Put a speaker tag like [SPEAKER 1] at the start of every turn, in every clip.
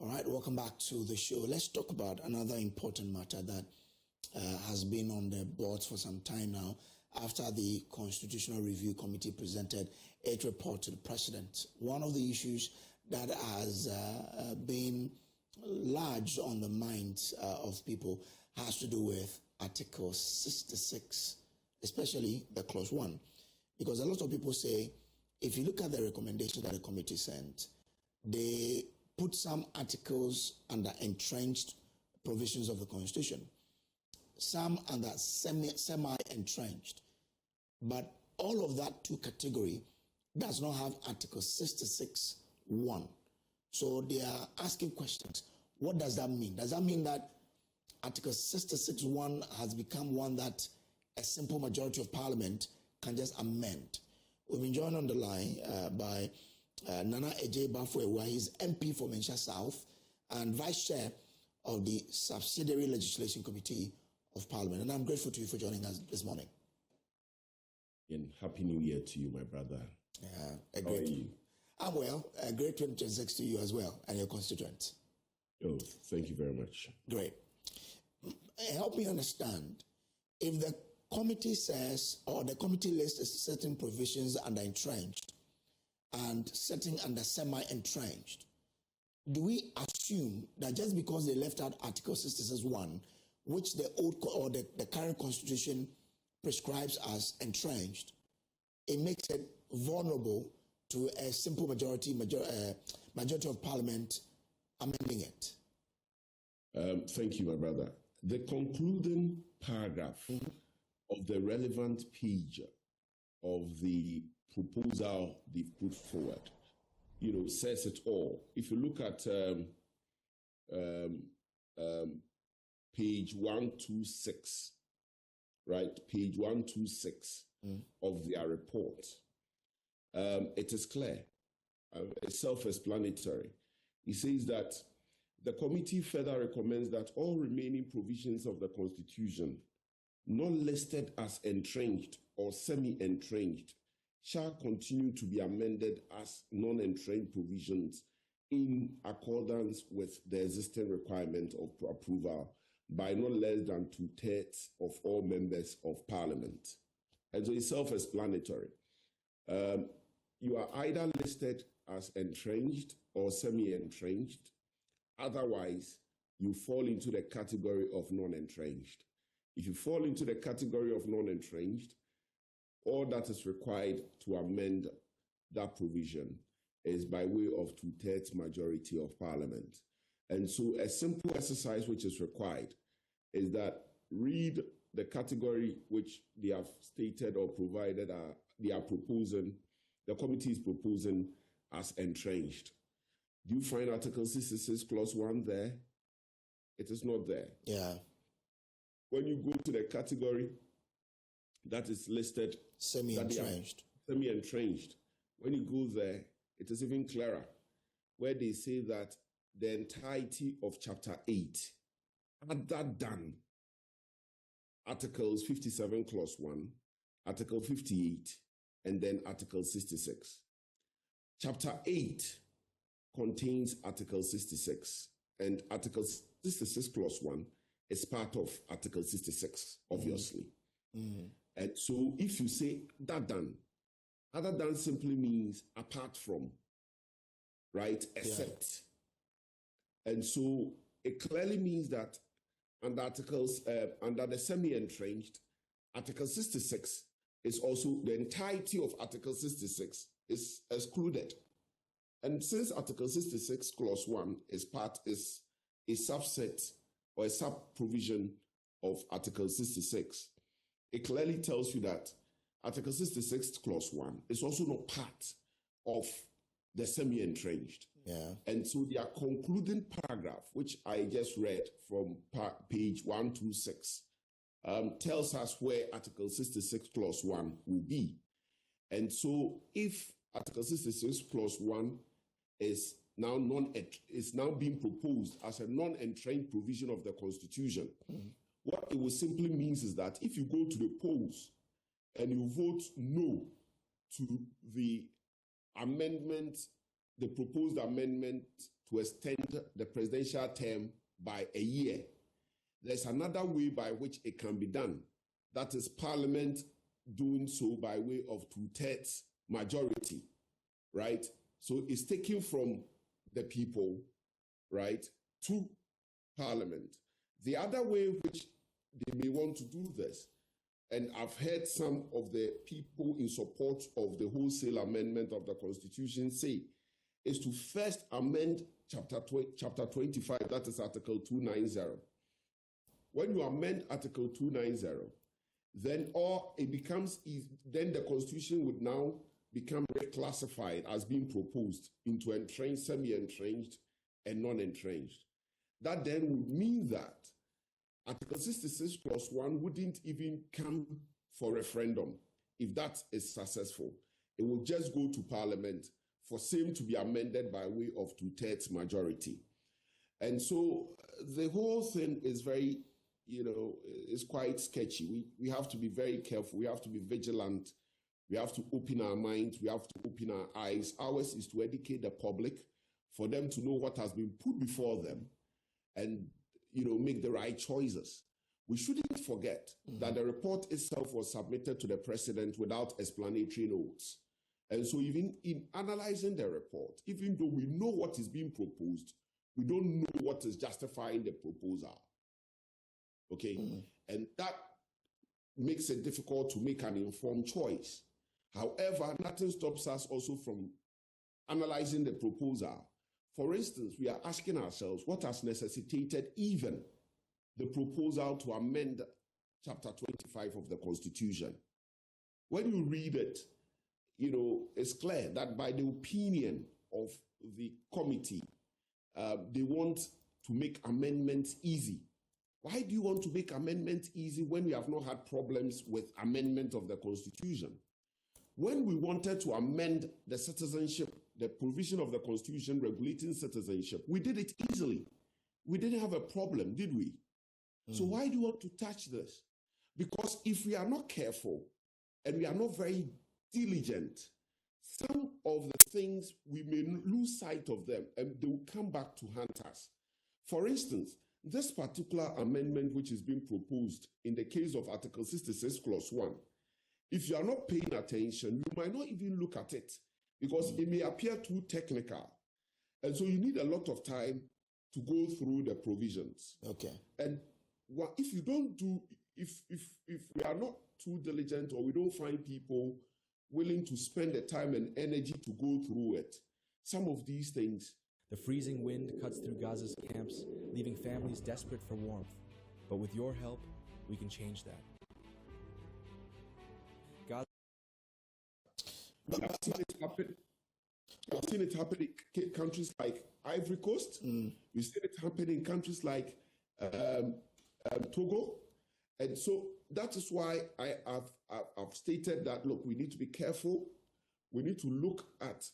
[SPEAKER 1] All right, welcome back to the show. Let's talk about another important matter that has been on the boards for some time now after the Constitutional Review Committee presented its report to the President. One of the issues that has been large on the minds of people has to do with Article 66, especially the Clause 1. Because a lot of people say, if you look at the recommendation that the committee sent, they put some articles under entrenched provisions of the Constitution, some under semi-entrenched. But all of that two category does not have Article 66(1). So they are asking questions. What does that mean? Does that mean that Article 66(1) has become one that a simple majority of Parliament can just amend? We've been joined on the line by Nana Eje Bafwewa. He's MP for Manhyia South and Vice Chair of the Subsidiary Legislation Committee of Parliament. And I'm grateful to you for joining us this morning.
[SPEAKER 2] And Happy New Year to you, my brother.
[SPEAKER 1] How are you? I'm well. A great 2026 to you as well and your constituents.
[SPEAKER 2] Oh, thank you very much.
[SPEAKER 1] Great. Help me understand, if the committee says, or the committee lists certain provisions under entrenched and certain under semi-entrenched, do we assume that just because they left out Article 66(1), which the old or the current constitution prescribes as entrenched, it makes it vulnerable to a simple majority of Parliament amending it?
[SPEAKER 2] Thank you, my brother. The concluding paragraph of the relevant page of the proposal they've put forward, says it all. If you look at page 126, right? Page 126 of their report, it is clear, it's self-explanatory. It says that the committee further recommends that all remaining provisions of the Constitution not listed as entrenched or semi-entrenched shall continue to be amended as non-entrenched provisions in accordance with the existing requirement of approval by not less than 2/3 of all members of Parliament. And so it's self-explanatory. You are either listed as entrenched or semi-entrenched. Otherwise, you fall into the category of non-entrenched. If you fall into the category of non-entrenched, all that is required to amend that provision is by way of 2/3 majority of Parliament. And so a simple exercise which is required is that read the category which they have stated or provided they are proposing, the committee is proposing as entrenched. Do you find Article 66 Clause 1 there? It is not there.
[SPEAKER 1] Yeah.
[SPEAKER 2] When you go to the category that is listed
[SPEAKER 1] semi-entrenched,
[SPEAKER 2] when you go there, it is even clearer, where they say that the entirety of Chapter 8, other than Articles 57 Clause 1, Article 58, and then Article 66. Chapter 8 contains Article 66, and Article 66 Clause 1 is part of Article 66, obviously. And so if you say other than simply means apart from, right, except. Yeah. And so it clearly means that under the semi-entrenched, Article 66 is also, the entirety of Article 66 is excluded. And since Article 66 Clause 1 is a subset or a sub-provision of Article 66, it clearly tells you that Article 66 Clause 1 is also not part of the semi-entrenched.
[SPEAKER 1] Yeah.
[SPEAKER 2] And so their concluding paragraph, which I just read from page 126, tells us where Article 66 Clause 1 will be. And so if Article 66 Clause 1 is now being proposed as a non-entrenched provision of the Constitution, what it will simply means is that if you go to the polls and you vote no to the amendment the proposed amendment to extend the presidential term by a year. There's another way by which it can be done. That is Parliament doing so by way of 2/3 majority, right? So it's taken from the people, right, to Parliament. The other way which they may want to do this, and I've heard some of the people in support of the wholesale amendment of the Constitution say, is to first amend chapter 25, that is Article 290. When you amend Article 290, then then the Constitution would now become reclassified as being proposed into entrenched, semi-entrenched, and non-entrenched. That then would mean that Article 66 clause 1 wouldn't even come for referendum if that is successful. It will just go to Parliament for same to be amended by way of 2/3 majority. And so the whole thing is very, is quite sketchy. We have to be very careful. We have to be vigilant. We have to open our minds. We have to open our eyes. Ours is to educate the public for them to know what has been put before them and, make the right choices. We shouldn't forget that the report itself was submitted to the president without explanatory notes. And so even in analyzing the report, even though we know what is being proposed, we don't know what is justifying the proposal. Okay? And that makes it difficult to make an informed choice. However, nothing stops us also from analyzing the proposal. For instance, we are asking ourselves what has necessitated even the proposal to amend Chapter 25 of the Constitution. When you read it, it's clear that by the opinion of the committee, they want to make amendments easy. Why do you want to make amendments easy when we have not had problems with amendment of the Constitution? When we wanted to amend the citizenship, the provision of the Constitution regulating citizenship, we did it easily. We didn't have a problem, did we? So why do you want to touch this? Because if we are not careful and we are not very diligent, some of the things we may lose sight of them and they will come back to haunt us. For instance, this particular amendment which is being proposed in the case of Article 66 clause 1, if you are not paying attention, you might not even look at it because it may appear too technical. And so you need a lot of time to go through the provisions.
[SPEAKER 1] Okay.
[SPEAKER 2] And if you don't do, if we are not too diligent or we don't find people willing to spend the time and energy to go through it, some of these things.
[SPEAKER 3] The freezing wind cuts through Gaza's camps, leaving families desperate for warmth. But with your help, we can change that.
[SPEAKER 2] I've seen it happen. I've seen it happen in countries like Ivory Coast. We've seen it happen in countries like Togo. And so that is why I've stated that, look, we need to be careful. We need to look at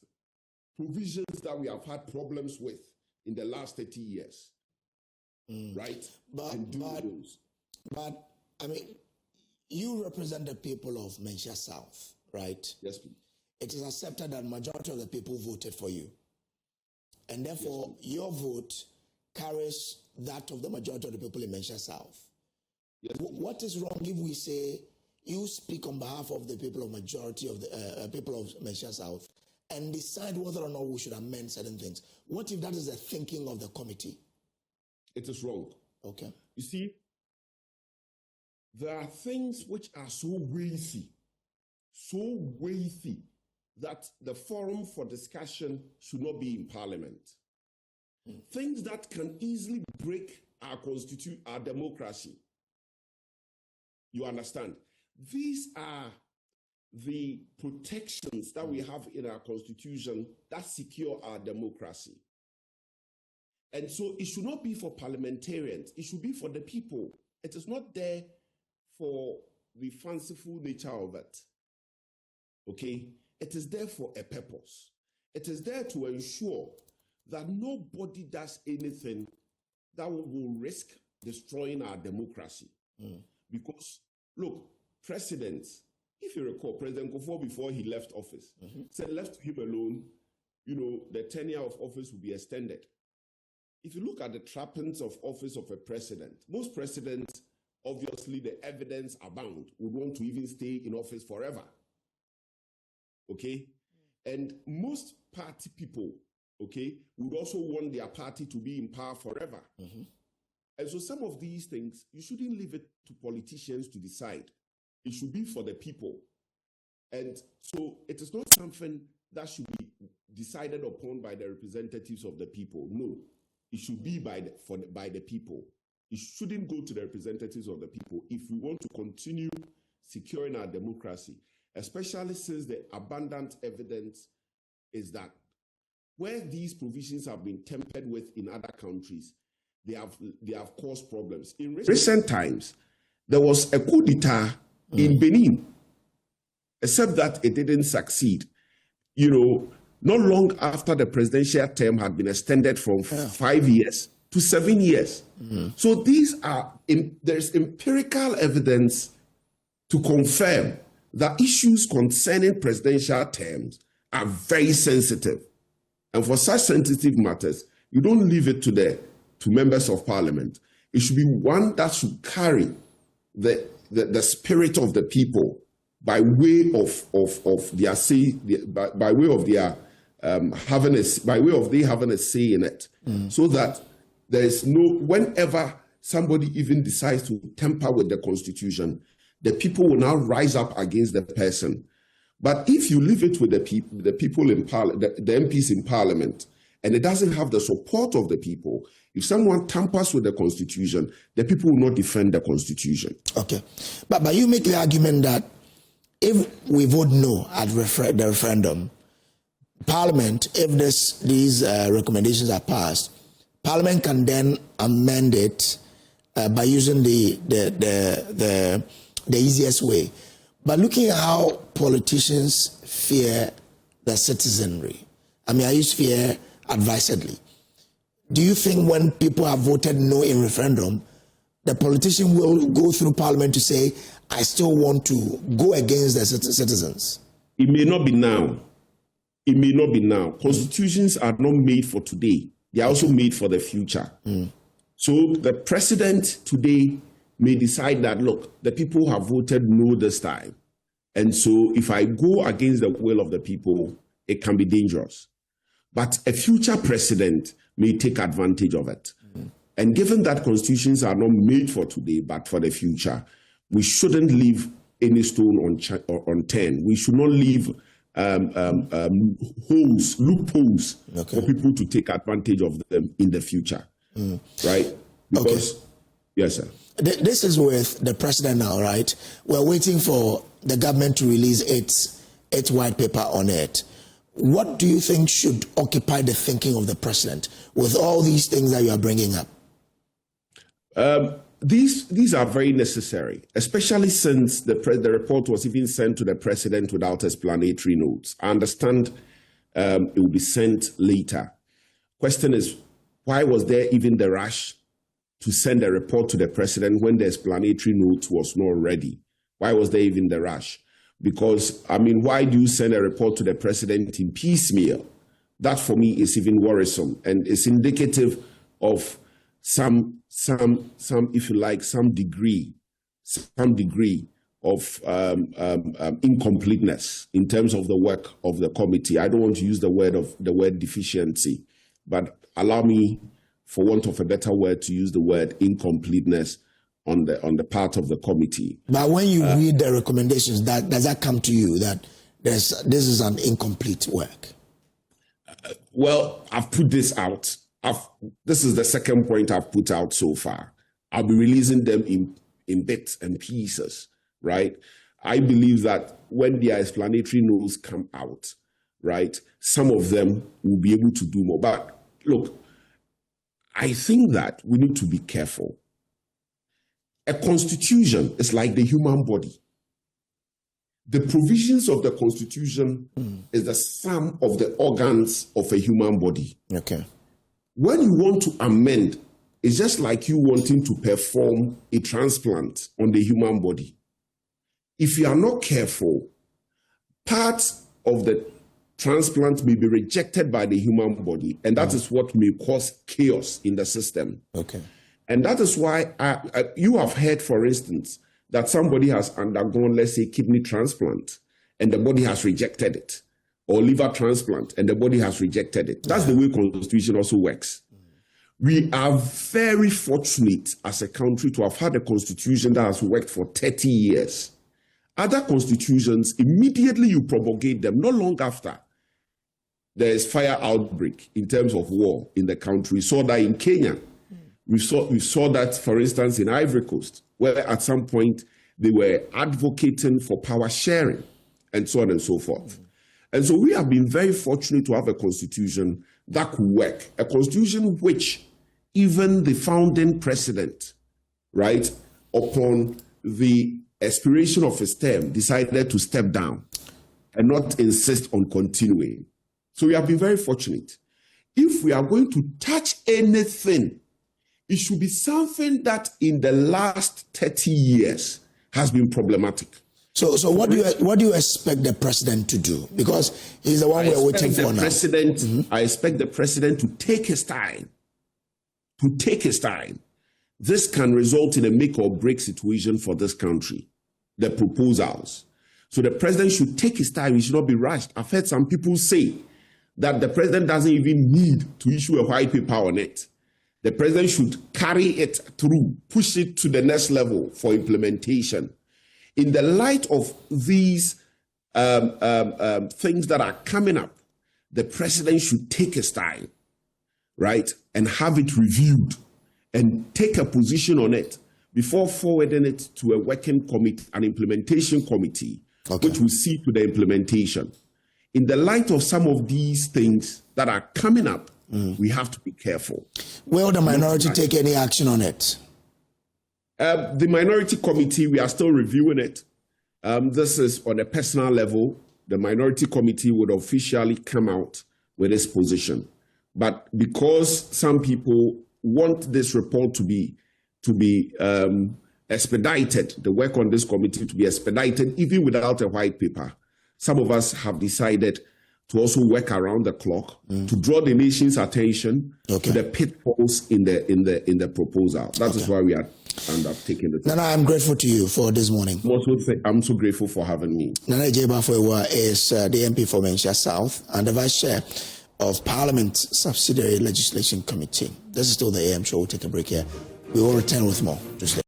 [SPEAKER 2] provisions that we have had problems with in the last 30 years. Right?
[SPEAKER 1] But, I mean, you represent the people of Manhyia South, right?
[SPEAKER 2] Yes, please.
[SPEAKER 1] It is accepted that majority of the people voted for you. And therefore, your vote carries that of the majority of the people in Manhyia South.
[SPEAKER 2] Yes,
[SPEAKER 1] what is wrong if we say you speak on behalf of the people of majority of the people of Manhyia South and decide whether or not we should amend certain things? What if that is the thinking of the committee?
[SPEAKER 2] It is wrong.
[SPEAKER 1] Okay.
[SPEAKER 2] You see, there are things which are so weighty that the forum for discussion should not be in Parliament. Things that can easily break our democracy. You understand? These are the protections that we have in our Constitution that secure our democracy. And so it should not be for parliamentarians. It should be for the people. It is not there for the fanciful nature of it. Okay? It is there for a purpose. It is there to ensure that nobody does anything that will risk destroying our democracy. Because, look, presidents, if you recall, President Kufuor, before he left office, said left to him alone, the tenure of office will be extended. If you look at the trappings of office of a president, most presidents, obviously the evidence abound, would want to even stay in office forever. Okay? And most party people, okay, would also want their party to be in power forever. Mm-hmm. And so some of these things, you shouldn't leave it to politicians to decide. It should be for the people. And so it is not something that should be decided upon by the representatives of the people. No, it should be by the people. It shouldn't go to the representatives of the people if we want to continue securing our democracy, especially since the abundant evidence is that where these provisions have been tempered with in other countries, they have caused problems. In recent times, there was a coup d'etat in Benin, except that it didn't succeed. Not long after the presidential term had been extended from 5 years to 7 years. Mm-hmm. So there's empirical evidence to confirm that issues concerning presidential terms are very sensitive. And for such sensitive matters, you don't leave it to members of parliament. It should be one that should carry the spirit of the people by way of their say, by way of their having a say in it, so that there is whenever somebody even decides to tamper with the constitution, the people will now rise up against the person. But if you leave it with the people in parliament, the MPs in parliament, and it doesn't have the support of the people, if someone tampers with the constitution, the people will not defend the constitution. Okay,
[SPEAKER 1] but you make the argument that if we vote no at the referendum, Parliament, if these recommendations are passed, Parliament can then amend it by using the easiest way. But looking at how politicians fear the citizenry, I use fear advisedly. Do you think when people have voted no in referendum, the politician will go through Parliament to say, I still want to go against the citizens?
[SPEAKER 2] It may not be now. It may not be now. Constitutions are not made for today. They are also made for the future. So the president today may decide that, look, the people have voted no this time. And so if I go against the will of the people, it can be dangerous. But a future president may take advantage of it. And given that constitutions are not made for today, but for the future, we shouldn't leave any stone unturned. We should not leave loopholes for people to take advantage of them in the future. Right? Because, yes, sir.
[SPEAKER 1] This is with the president now, right? We're waiting for the government to release its white paper on it. What do you think should occupy the thinking of the president with all these things that you are bringing up?
[SPEAKER 2] These are very necessary, especially since the report was even sent to the president without explanatory notes. I understand it will be sent later. Question is, why was there even the rush to send a report to the president when the explanatory note was not ready? Why was there even the rush? Because, why do you send a report to the president in piecemeal? That for me is even worrisome, and it's indicative of some if you like, some degree of incompleteness in terms of the work of the committee. I don't want to use the word deficiency, but allow me, for want of a better word, to use the word incompleteness on the part of the committee.
[SPEAKER 1] But when you read the recommendations, does that come to you that this is an incomplete work?
[SPEAKER 2] Well, I've put this out. This is the second point I've put out so far. I'll be releasing them in bits and pieces, right? I believe that when the explanatory notes come out, right, some of them will be able to do more. But look, I think that we need to be careful. A constitution is like the human body. The provisions of the constitution is the sum of the organs of a human body.
[SPEAKER 1] Okay.
[SPEAKER 2] When you want to amend, it's just like you wanting to perform a transplant on the human body. If you are not careful, parts of the transplant may be rejected by the human body, and that is what may cause chaos in the system.
[SPEAKER 1] Okay.
[SPEAKER 2] And that is why you have heard, for instance, that somebody has undergone, let's say, kidney transplant, and the body has rejected it, or liver transplant, and the body has rejected it. That's the way Constitution also works. We are very fortunate as a country to have had a constitution that has worked for 30 years. Other constitutions, immediately you propagate them, not long after, there is fire outbreak in terms of war in the country. We saw that in Kenya. We saw that, for instance, in Ivory Coast, where at some point they were advocating for power sharing and so on and so forth. And so we have been very fortunate to have a constitution that could work, a constitution which even the founding president, right, upon the expiration of his term, decided to step down and not insist on continuing. So we have been very fortunate. If we are going to touch anything, it should be something that in the last 30 years has been problematic.
[SPEAKER 1] So what do you expect the president to do? Because he's the one we're waiting for now.
[SPEAKER 2] I expect the president to take his time. This can result in a make or break situation for this country, the proposals. So the president should take his time. He should not be rushed. I've heard some people say that the president doesn't even need to issue a white paper on it. The president should carry it through, push it to the next level for implementation. In the light of these things that are coming up, the president should take his time, right, and have it reviewed and take a position on it before forwarding it to a working committee, an implementation committee, which will see to the implementation. In the light of some of these things that are coming up, we have to be careful.
[SPEAKER 1] Will the minority take any action on it?
[SPEAKER 2] The minority committee, we are still reviewing it. This is on a personal level. The minority committee would officially come out with its position. But because some people want this report to be expedited, the work on this committee to be expedited, even without a white paper, some of us have decided to also work around the clock to draw the nation's attention to the pitfalls in the proposal. That is why we are undertaking the.
[SPEAKER 1] Nana, I'm grateful to you for this morning.
[SPEAKER 2] I'm so grateful for having me.
[SPEAKER 1] Nana Ejebafwewa is the MP for Manhyia South and the Vice Chair of Parliament's Subsidiary Legislation Committee. This is still the AM show. We'll take a break here. We will return with more. Just